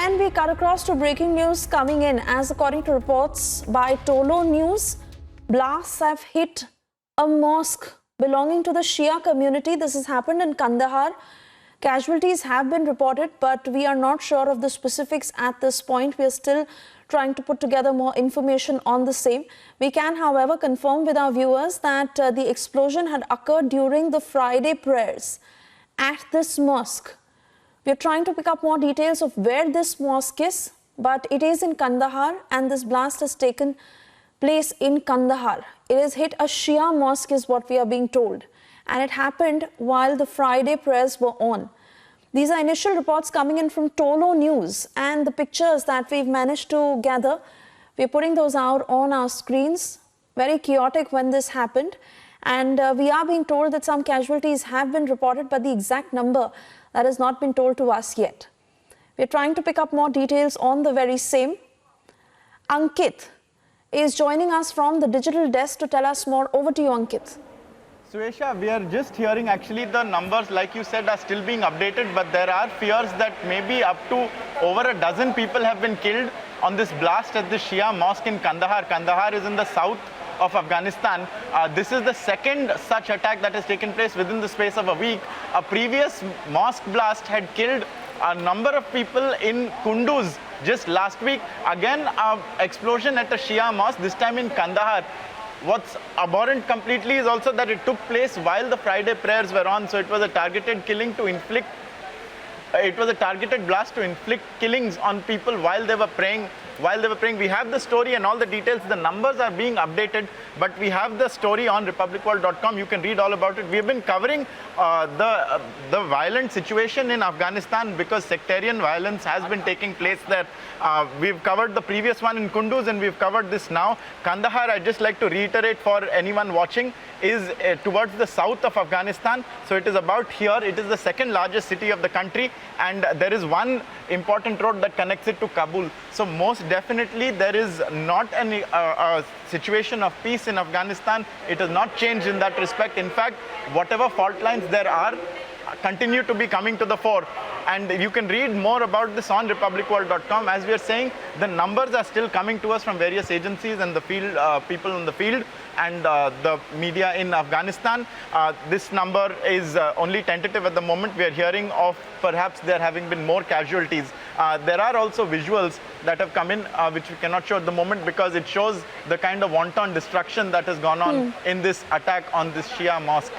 And we cut across to breaking news coming in, as according to reports by Tolo News, blasts have hit a mosque belonging to the Shia community. This has happened in Kandahar. Casualties have been reported, but we are not sure of the specifics at this point. We are still trying to put together more information on the same. We can, however, confirm with our viewers that the explosion had occurred during the Friday prayers at this mosque. We are trying to pick up more details of where this mosque is, but it is in Kandahar, and this blast has taken place in Kandahar. It has hit a Shia mosque is what we are being told, and it happened while the Friday prayers were on. These are initial reports coming in from Tolo News, and the pictures that we've managed to gather, we're putting those out on our screens. Very chaotic when this happened, and we are being told that some casualties have been reported, but the exact number that has not been told to us yet. We're trying to pick up more details on the very same. Ankit is joining us from the digital desk to tell us more. Over to you, Ankit. Suesha, we are just hearing actually the numbers, like you said, are still being updated, but there are fears that maybe up to over a dozen people have been killed on this blast at the Shia mosque in Kandahar. Kandahar is in the south of Afghanistan. This is the second such attack that has taken place within the space of a week. A previous mosque blast had killed a number of people in Kunduz just last week. Again, an explosion at a Shia mosque, this time in Kandahar. What's abhorrent completely is also that it took place while the Friday prayers were on, so it was a targeted killing to inflict, it was a targeted blast to inflict killings on people while they were praying. We have the story and all the details. The numbers are being updated, but we have the story on republicworld.com. You can read all about it. We have been covering the violent situation in Afghanistan because sectarian violence has been taking place there. We've covered the previous one in Kunduz, and we've covered this now. Kandahar, I'd just like to reiterate for anyone watching, is towards the south of Afghanistan. So it is about here. It is the second largest city of the country, and there is one important road that connects it to Kabul. So most definitely there is not any situation of peace in Afghanistan. It has not changed in that respect. In fact, whatever fault lines there are continue to be coming to the fore. And you can read more about this on republicworld.com. As we are saying, the numbers are still coming to us from various agencies and the field people in the field and the media in Afghanistan. This number is only tentative at the moment. We are hearing of perhaps there having been more casualties. There are also visuals that have come in which we cannot show at the moment because it shows the kind of wanton destruction that has gone on in this attack on this Shia mosque.